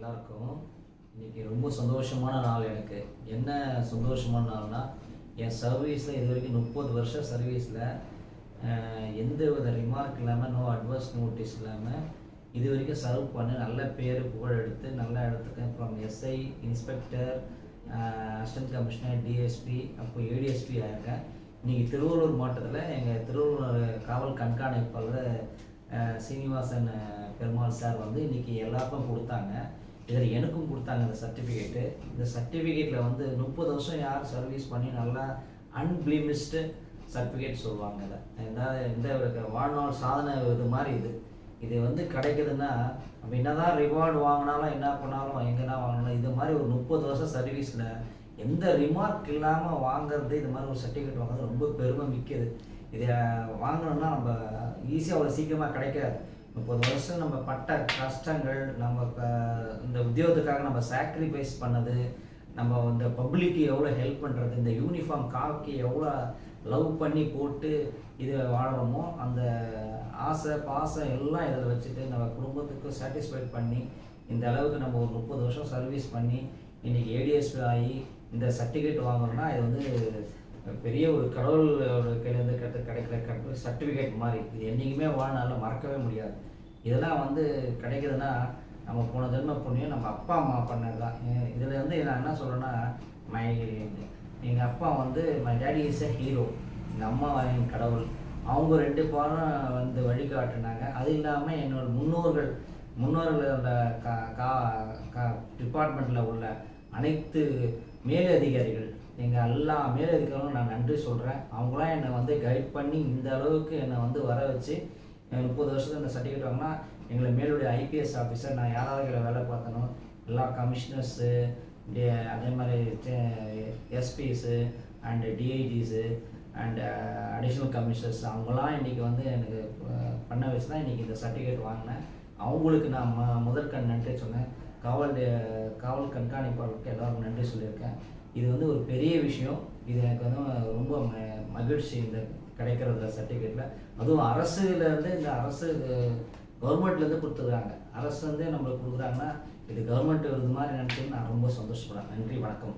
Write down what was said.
எல்லாருக்கும் இன்றைக்கி ரொம்ப சந்தோஷமான நாள். எனக்கு என்ன சந்தோஷமான நாள்னா, என் சர்வீஸில் இது வரைக்கும் 30 வருஷம் சர்வீஸில் எந்த வித ரிமார்க் இல்லாமல், நோ அட்வர்ஸ் நோட்டீஸ் இல்லாமல் இது வரைக்கும் சர்வ் பண்ணி நல்ல பேர் புகழ் எடுத்து நல்ல இடத்துக்கு அப்புறம் SI, inspector, assistant commissioner, DSP, அப்போ ஏடிஎஸ்பி ஆயிருக்கேன். இன்றைக்கி திருவள்ளூர் மாவட்டத்தில் எங்கள் திருவள்ளூர் காவல் கண்காணிப்பாளர் சீனிவாசன் பெருமாள் சார் வந்து இன்றைக்கி எல்லாருக்கும் கொடுத்தாங்க. இதில் எனக்கும் கொடுத்தாங்க இந்த சர்டிஃபிகேட்டு. இந்த சர்டிஃபிகேட்டில் வந்து 30 வருஷம் யார் சர்வீஸ் பண்ணி நல்லா அன்பிளிமிஸ்டு சர்டிஃபிகேட் சொல்லுவாங்க. இதை இந்த வாழ்நாள் சாதனை இது மாதிரி இது வந்து கிடைக்குதுன்னா, நம்ம என்ன தான் ரிவார்டு வாங்கினாலும் என்ன பண்ணாலும் எங்கன்னா வாங்கினாலும் இது மாதிரி ஒரு 30 வருஷம் சர்வீஸில் எந்த ரிமார்க் இல்லாமல் வாங்கிறது, இது மாதிரி ஒரு சர்டிஃபிகேட் வாங்குறது ரொம்ப பெருமை மிக்கது. இதை வாங்கணும்னா நம்ம ஈஸியாக அவ்வளோ சீக்கிரமாக கிடைக்காது. 30 வருஷம் நம்ம பட்ட கஷ்டங்கள், நம்ம இந்த உத்தியோகத்துக்காக நம்ம சாக்ரிஃபைஸ் பண்ணது, நம்ம இந்த பப்ளிக்கு எவ்வளோ ஹெல்ப் பண்ணுறது, இந்த யூனிஃபார்ம் காக்கி எவ்வளோ லவ் பண்ணி போட்டு இதை வாழணுமோ, அந்த ஆசை பாசம் எல்லாம் இதில் வச்சுட்டு நம்ம குடும்பத்துக்கு சாட்டிஸ்ஃபைட் பண்ணி இந்த அளவுக்கு நம்ம ஒரு 30 வருஷம் சர்வீஸ் பண்ணி இன்றைக்கி ஏடிஎஸ்பி ஆகி இந்த சர்டிஃபிகேட் வாங்கணும்னா இது வந்து பெரிய ஒரு கடவுளோட கையிலேருந்து கிடைக்கிற சர்டிஃபிகேட் மாதிரி. இது என்றைக்குமே வாழ்நாளில் மறக்கவே முடியாது. இதெல்லாம் வந்து கிடைக்குதுன்னா நம்ம போன ஜென்ம புண்ணியம், நம்ம அப்பா அம்மா பண்ணது தான். இதில் வந்து நான் என்ன சொல்கிறேன்னா, எங்கள் அப்பா வந்து my daddy is a hero, எங்கள் அம்மா என் கடவுள். அவங்க 2 பேரும் வந்து வழிகாட்டினாங்க. அது இல்லாமல் என்னோட முன்னோர்களோட டிபார்ட்மெண்ட்டில் உள்ள அனைத்து மேலதிகாரிகள், எங்கள் எல்லா மேலதிகாரிகளும் நான் நன்றி சொல்கிறேன். அவங்களாம் என்னை வந்து கைட் பண்ணி இந்த அளவுக்கு என்னை வந்து வர வச்சு 30 வருஷத்துல இந்த சர்டிஃபிகேட் வாங்கினா, எங்களை மேலுடைய ஐபிஎஸ் ஆஃபீஸர், நான் யாராவது வேலை பார்த்தனோ எல்லா கமிஷனர்ஸு, அதே மாதிரி எஸ்பிஸு அண்டு டிஐஜிஸு அண்டு அடிஷ்னல் கமிஷனர்ஸ், அவங்களாம் இன்றைக்கி வந்து எனக்கு பண்ண வச்சு தான் இன்றைக்கி இந்த சர்டிஃபிகேட் வாங்கினேன். அவங்களுக்கு நான் முதற்கண் நன்றி சொன்னேன். காவல் கண்காணிப்பாளருக்கு எல்லாருக்கும் நன்றி சொல்லியிருக்கேன். இது வந்து ஒரு பெரிய விஷயம். இது எனக்கு வந்து ரொம்ப மகிழ்ச்சி இந்த கிடைக்கிறதுல சர்டிஃபிகேட்டில். அதுவும் அரசுலேருந்து, இந்த அரசு கவர்மெண்ட்லேருந்து கொடுத்துருக்காங்க. அரசு வந்து நம்மளுக்கு கொடுக்குறாங்கன்னா இது கவர்மெண்ட் விருது மாதிரி நினச்சின்னு நான் ரொம்ப சந்தோஷப்படுறேன். நன்றி, வணக்கம்.